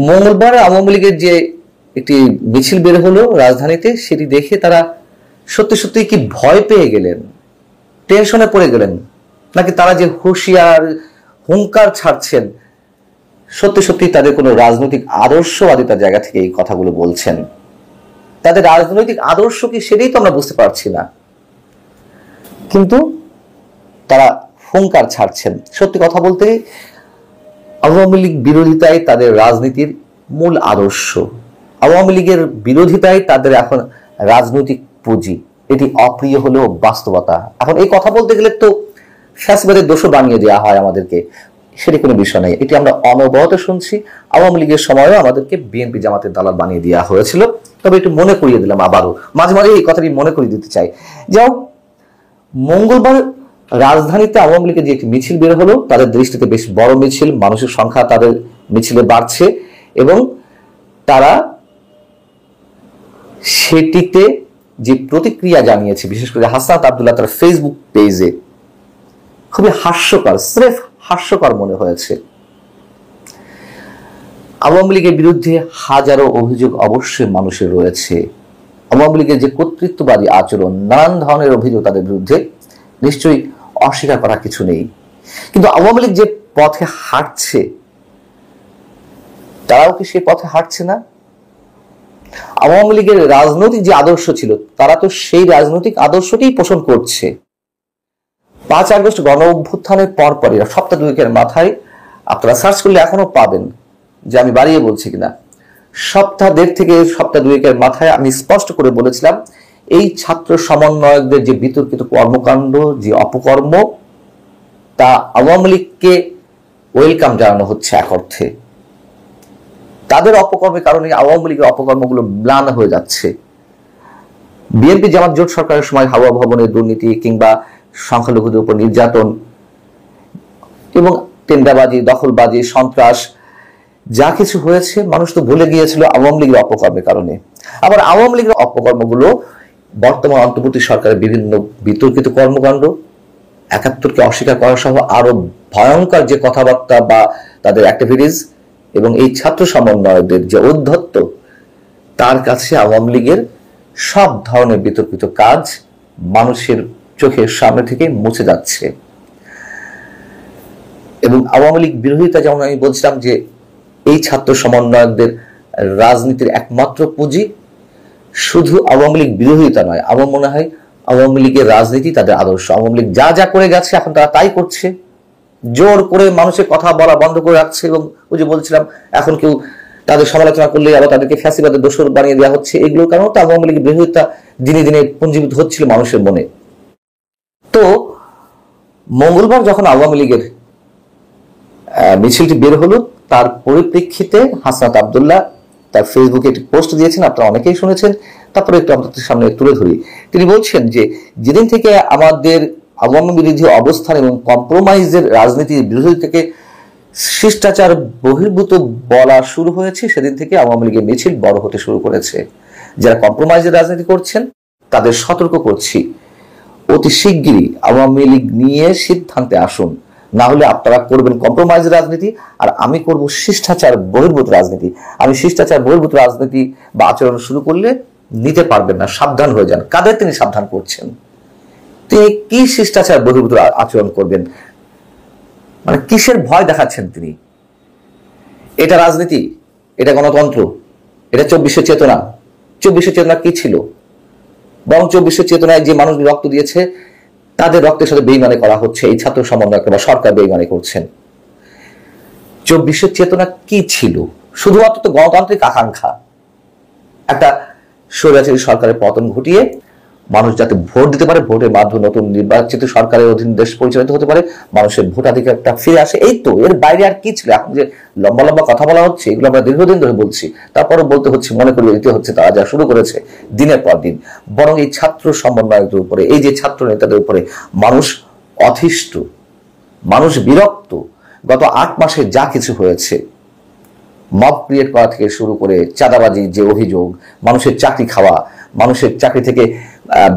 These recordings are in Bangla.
মঙ্গলবার আওয়ামী লীগের যে একটি মিছিল বের হলো রাজধানীতে, সেটি দেখে তারা সত্যি সত্যি কি ভয় পেয়ে গেলেন, টেনশনে পড়ে গেলেন, নাকি তারা যে হুঁশিয়ার হুঙ্কার ছাড়ছেন সত্যি সত্যি তাদের কোনো রাজনৈতিক আদর্শবাদিতার জায়গা থেকে এই কথাগুলো বলছেন? তাদের রাজনৈতিক আদর্শ কি সেটাই তো আমরা বুঝতে পারছি না, কিন্তু তারা হুঙ্কার ছাড়ছেন। সত্যি কথা বলতে আওয়ামী লীগ বিরোধিতাই তাদের রাজনীতির মূল আদর্শ, আওয়ামী লীগের বিরোধিতাই তাদের এখন রাজনৈতিক পুঁজি। এটি অপ্রিয় হলেও বাস্তবতা। এখন এই কথা বলতে গেলে তো ফ্যাসিবাদের দোষও বানিয়ে দেওয়া হয় আমাদেরকে, সেটি কোনো বিষয় নেই। এটি আমরা অনবরত শুনছি। আওয়ামী লীগের সময়ও আমাদেরকে বিএনপি জামাতের দালাল বানিয়ে দেওয়া হয়েছিল। তবে একটু মনে করিয়ে দিলাম, আবারও মাঝে মাঝে এই কথাটি মনে করিয়ে দিতে চাই। যাও, মঙ্গলবার রাজধানীতে আওয়ামী লীগের যে একটি মিছিল বের হলো, তাদের দৃষ্টিতে বেশ বড় মিছিল, মানুষের সংখ্যা তাদের মিছিলে বাড়ছে এবং তারা সেটিতে যে প্রতিক্রিয়া জানিয়েছে, বিশেষ করে হাসনাত আব্দুল্লাহ তার ফেসবুক পেজে, খুবই হাস্যকর, স্রেফ হাস্যকর মনে হয়েছে। আওয়ামী লীগের বিরুদ্ধে হাজারো অভিযোগ অবশ্যই মানুষের রয়েছে। আওয়ামী লীগের যে কর্তৃত্ববাদী আচরণ, নানান ধরনের অভিযোগ তাদের বিরুদ্ধে, নিশ্চয়ই অস্বীকার করার কিছু নেই। কিন্তু আওয়ামী লীগ যে পথে হাঁটছে, তারাও কি সেই পথে হাঁটছে না? আওয়ামী লীগের রাজনৈতিক যে আদর্শ ছিল, তারা তো সেই রাজনৈতিক আদর্শকেই পোষণ করছে। 5 আগস্ট গণ অভ্যুত্থানের পরপরই সপ্তাহ দুয়েকের মাথায়, আপনারা সার্চ করলে এখনো পাবেন, যে আমি বাড়িয়ে বলছি কিনা, সপ্তাহ দেড় থেকে সপ্তাহ দুয়েকের মাথায় আমি স্পষ্ট করে বলেছিলাম, এই ছাত্র সমন্বয়কদের যে বিতর্কিত কর্মকাণ্ড, যে অপকর্ম, তা আওয়ামী লীগকে ওয়েলকাম জানানো হচ্ছে এক অর্থে। তাদের অপকর্মের কারণে আওয়ামী লীগের অপকর্মগুলো ম্লান হয়ে যাচ্ছে। বিএনপি জামাত জোট সরকারের সময় হাওয়া ভবনের দুর্নীতি কিংবা সংখ্যালঘুদের উপর নির্যাতন এবং টেন্ডারবাজি, দখলবাজি, সন্ত্রাস যা কিছু হয়েছে, মানুষ তো ভুলে গিয়েছিল আওয়ামী লীগের অপকর্মের কারণে। আবার আওয়ামী লীগের অপকর্মগুলো বর্তমান অন্তর্বর্তী সরকারের বিভিন্ন বিতর্কিত কর্মকাণ্ড, ৭১কে অস্বীকার করা সহ আরো ভয়ঙ্কর যে কথাবার্তা বা তাদের অ্যাক্টিভিটিস এবং এই ছাত্র সমন্বয়কদের যে ঔদ্ধত্য, তার কাছে আওয়ামী লীগের সব ধরনের বিতর্কিত কাজ মানুষের চোখের সামনে থেকে মুছে যাচ্ছে। এবং আওয়ামী লীগ বিরোধিতা, যেমন আমি বলছিলাম যে এই ছাত্র সমন্বয়কদের রাজনীতির একমাত্র পুঁজি, শুধু আওয়ামী লীগ বিরোধিতা নয়, আমার মনে হয় আওয়ামী লীগের রাজনীতি তাদের আদর্শ। আওয়ামী লীগ যা যা করে গেছে এখন তারা তাই করছে, জোর করে মানুষের কথা বলা বন্ধ করে রাখছে। এবং ওই যে বলছিলাম, এখন কেউ তাদের সমালোচনা করলে আবার তাদেরকে ফ্যাসিবাদের দোষর বানিয়ে দেওয়া হচ্ছে। এগুলোর কারণে তো আওয়ামী লীগের বিরোধিতা দিনে দিনে পুঞ্জীভূত হচ্ছিল মানুষের মনে। তো মঙ্গলবার যখন আওয়ামী লীগের মিছিলটি বের হলো, তার পরিপ্রেক্ষিতে হাসনাত আব্দুল্লাহ তার ফেসবুকে একটি পোস্ট দিয়েছেন, আপনারা অনেকেই শুনেছেন। তারপরে একটু আমাদের সামনে তুলে ধরি। তিনি বলছেন যে যেদিন থেকে আমাদের আওয়ামী বিরোধী অবস্থান এবং কম্প্রোমাইজের রাজনীতির বিরোধী থেকে শিষ্টাচার বহির্ভূত বলা শুরু হয়েছে, সেদিন থেকে আওয়ামী লীগের মিছিল বড় হতে শুরু করেছে। যারা কম্প্রোমাইজের রাজনীতি করছেন তাদের সতর্ক করছি, অতি শিগগিরই আওয়ামী লীগ নিয়ে সিদ্ধান্তে আসুন, না হলে আপনারা করবেন কম্প্রোমাইজ রাজনীতি আর আমি করব শিষ্টাচার বহির্ভূত রাজনীতি। আমি শিষ্টাচার বহির্ভূত রাজনীতি বা আচরণ শুরু করলে নিতে পারবেন না, সাবধান হয়ে যান। কাদের তিনি সাবধান করছেন? তিনি কি শিষ্টাচার বহির্ভূত আচরণ করবেন, মানে কিসের ভয় দেখাচ্ছেন তিনি? এটা রাজনীতি, এটা গণতন্ত্র, এটা ২৪শে চেতনা। ২৪শে চেতনা কি ছিল? বরং ২৪শে চেতনায় যে মানুষ রক্ত দিয়েছে তাদের রক্তের সাথে বেইমানি করা হচ্ছে। এই ছাত্র সমন্বয়ক বা সরকার বেইমানি করছেন। ২৪শে চেতনা কি ছিল? শুধুমাত্র তো গণতান্ত্রিক আকাঙ্ক্ষা, একটা স্বৈরাচারী সরকারের পতন ঘটিয়ে মানুষ যাতে ভোট দিতে পারে, ভোটের মাধ্যমে নতুন নির্বাচিত সরকারের অধীন দেশ পরিচালিত হতে পারে, মানুষের ভোটাধিকারটা ফিরে আসে। এই তো, এর বাইরে আর কি ছিল? এখন যে লম্বা লম্বা কথা বলা হচ্ছে, এগুলো আমরা দীর্ঘদিন ধরে বলছি, তারপরে বলতে হচ্ছে, মনে করিয়ে দিতে হচ্ছে তারা যা শুরু করেছে দিনের পর দিন। বরং এই ছাত্র সমন্বয়কদের উপরে, এই যে ছাত্র নেতাদের উপরে মানুষ অতিষ্ঠ, মানুষ বিরক্ত। গত ৮ মাসে যা কিছু হয়েছে, মব ক্রিয়েট করা থেকে শুরু করে চাঁদাবাজি যে অভিযোগ, মানুষের চাকরি খাওয়া, মানুষের চাকরি থেকে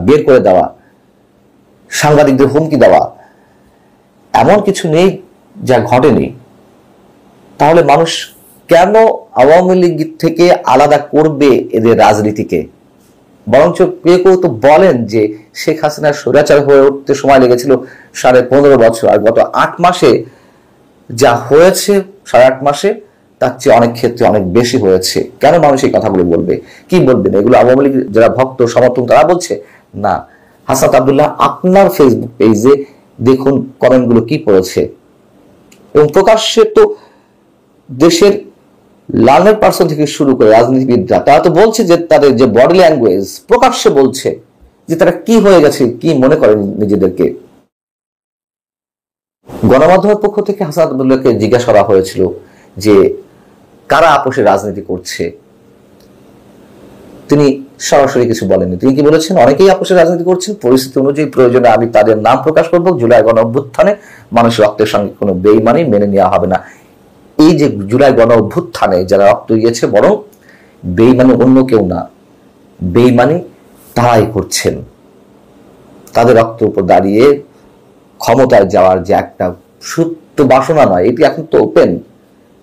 বের করে দেওয়া, সাংবাদিকদের হুমকি দেওয়া, এমন কিছু নেই যা ঘটেনি। তাহলে মানুষ কেন আওয়ামী লীগ থেকে আলাদা করবে এদের রাজনীতিকে? বরঞ্চ কেউ কেউ তো বলেন যে শেখ হাসিনার স্বৈরাচার হয়ে উঠতে সময় লেগেছিল 15.5 বছর, আর গত 8 মাসে যা হয়েছে 8.5 মাসে তার চেয়ে অনেক ক্ষেত্রে অনেক বেশি হয়েছে। কেন মানুষ এই কথাগুলো বলবে? কি বলবেন? এগুলো আওয়ামী লীগ যারা ভক্ত সমর্থক তারা বলছে না। হাসনাত আব্দুল্লাহ আপনার ফেসবুক পেজে দেখুন কমেন্টগুলো কি পড়েছে, এবং প্রকাশ্যে তো দেশের লার্নার পার্সন থেকে শুরু করে রাজনীতিবিদরা তারা তো বলছে যে তাদের যে বডি ল্যাঙ্গুয়েজ প্রকাশ্যে বলছে যে তারা কি হয়ে গেছে, কি মনে করেন নিজেদেরকে। গণমাধ্যমের পক্ষ থেকে হাসনাত আব্দুল্লাহকে জিজ্ঞাসা করা হয়েছিল যে কারা আপোষে রাজনীতি করছে, তিনি সরাসরি কিছু বলেননি। তিনি কি বলেছেন? অনেকেই আপোষে রাজনীতি করছেন, পরিস্থিতি অনুযায়ী প্রয়োজনে আমি তাদের নাম প্রকাশ করব। জুলাই গণ অভ্যুত্থানে মানুষের রক্তের সঙ্গে কোনো বেইমানি মেনে নেওয়া হবে না। এই যে জুলাই গণ অভ্যুত্থানে যারা রক্ত দিয়েছে, বরং বেইমানি অন্য কেউ না, বেইমানি তারাই করছেন। তাদের রক্তের উপর দাঁড়িয়ে ক্ষমতায় যাওয়ার যে একটা সুপ্ত বাসনা নয়, এটি এখন তো ওপেন।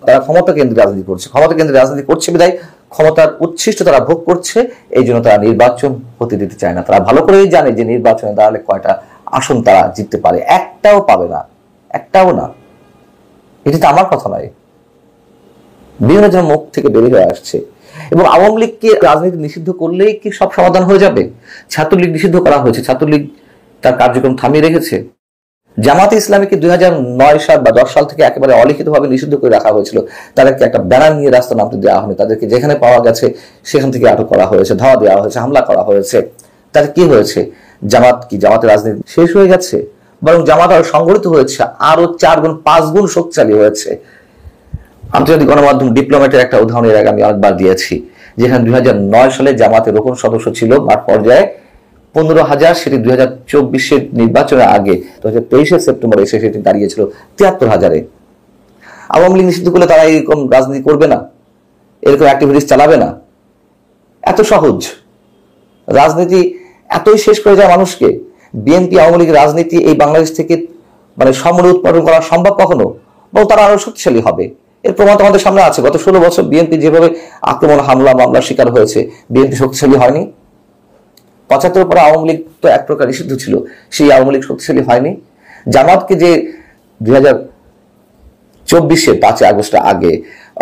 তারা ক্ষমতা কেন্দ্রে রাজনীতি করছে, ক্ষমতা কেন্দ্রে রাজনীতি করছে বিধায় ক্ষমতার উচ্ছিষ্ট তারা ভোগ করছে। এই জন্য তারা নির্বাচন হতে দিতে চায় না। তারা ভালো করেই জানে যে নির্বাচনে দাঁড়ালে কয়টা আসন তারা জিততে পারে, একটাও পাবে না, একটাও না। এটি তো আমার কথা নয়, বিভিন্ন জনের মুখ থেকে বেরিয়ে হয়ে আসছে। এবং আওয়ামী লীগকে রাজনীতি নিষিদ্ধ করলেই কি সব সমাধান হয়ে যাবে? ছাত্রলীগ নিষিদ্ধ করা হয়েছে, ছাত্রলীগ তার কার্যক্রম থামিয়ে রেখেছে। জামাতে ইসলামীকে 2009 সাল বা 10 সাল থেকে একেবারে অলিখিতভাবে নিষিদ্ধ করে রাখা হয়েছিল। তাদেরকে একটা ব্যানার নিয়ে রাস্তা নামতে দেওয়া হয়নি, তাদেরকে যেখানে পাওয়া গেছে সেখান থেকে আটক করা হয়েছে, ধাওয়া দেওয়া হয়েছে, হামলা করা হয়েছে। তাতে কি হয়েছে? জামাতের রাজনীতি শেষ হয়ে গেছে? বরং জামাত আরো সংগঠিত হয়েছে, আরো 4 গুণ 5 গুণ শক্তিশালী হয়েছে। আন্তর্জাতিক গণমাধ্যম ডিপ্লোম্যাটের একটা উদাহরণ এর আগে আমি অনেকবার দিয়েছি, যেখানে 2009 সালে জামাতের রোকন সদস্য ছিল মাঠ পর্যায়ে 15,000, সেটি 2024 নির্বাচনের আগে 2023 সেপ্টেম্বর এসে সেটি দাঁড়িয়েছিল 73,000-এ। আওয়ামী লীগ নিষিদ্ধ করলে তারা এরকম রাজনীতি করবে না, এরকম অ্যাক্টিভিটিস চালাবে না? এত সহজ রাজনীতি এতই শেষ করে যায় মানুষকে। বিএনপি আওয়ামী লীগের রাজনীতি এই বাংলাদেশ থেকে মানে সমূলে উৎপাদন করা সম্ভব কখনো? এবং তারা আরো শক্তিশালী হবে। এর প্রমাণ তো আমাদের সামনে আছে। গত 16 বছর বিএনপি যেভাবে আক্রমণ, হামলা, মামলার শিকার হয়েছে, বিএনপি শক্তিশালী হয়নি? 75 পরে আওয়ামী লীগ তো এক প্রকার নিষিদ্ধ ছিল, সেই আওয়ামী লীগ শক্তিশালী হয়নি? জামাতকে যে 2024 5 আগস্ট আগে,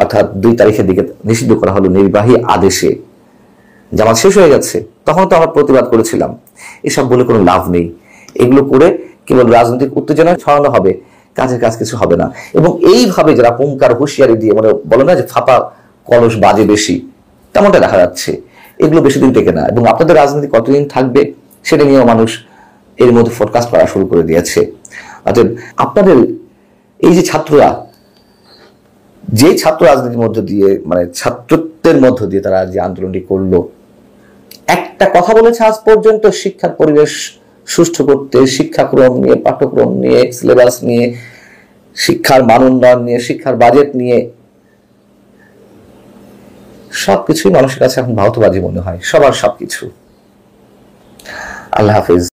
অর্থাৎ 2 তারিখের দিকে নিষিদ্ধ করা হলো নির্বাহী আদেশে, জামাত শেষ হয়ে গেছে। তখন তো আমরা প্রতিবাদ করেছিলাম। এসব বলে কোনো লাভ নেই। এগুলো করে কেবল রাজনৈতিক উত্তেজনা ছড়ানো হবে, কাজের কাজ কিছু হবে না। এবং এইভাবে যারা হুঙ্কার হুঁশিয়ারি দিয়ে মানে বলে না যে ফাঁপা কলস বাজে বেশি, তেমনটা দেখা যাচ্ছে। এগুলো বেশি দিন টেকে না। এবং আপনাদের রাজনীতি কতদিন থাকবে সেটা নিয়েও মানুষ এর মধ্যে ফোরকাস্ট করা শুরু করে দিয়েছে। অর্থাৎ আপনাদের এই যে ছাত্ররা, যে ছাত্র রাজনীতির মধ্য দিয়ে মানে ছাত্রত্বের মধ্য দিয়ে তারা যে আন্দোলনটি করলো, একটা কথা বলেছে আজ পর্যন্ত, শিক্ষার পরিবেশ সুষ্ঠু করতে, শিক্ষাক্রম নিয়ে, পাঠ্যক্রম নিয়ে, সিলেবাস নিয়ে, শিক্ষার মান উন্নয়ন নিয়ে, শিক্ষার বাজেট নিয়ে, সবকিছুই মানুষের কাছে এখন ভাওতাবাজি মনে হয়, সবার সবকিছু। আল্লাহ হাফিজ।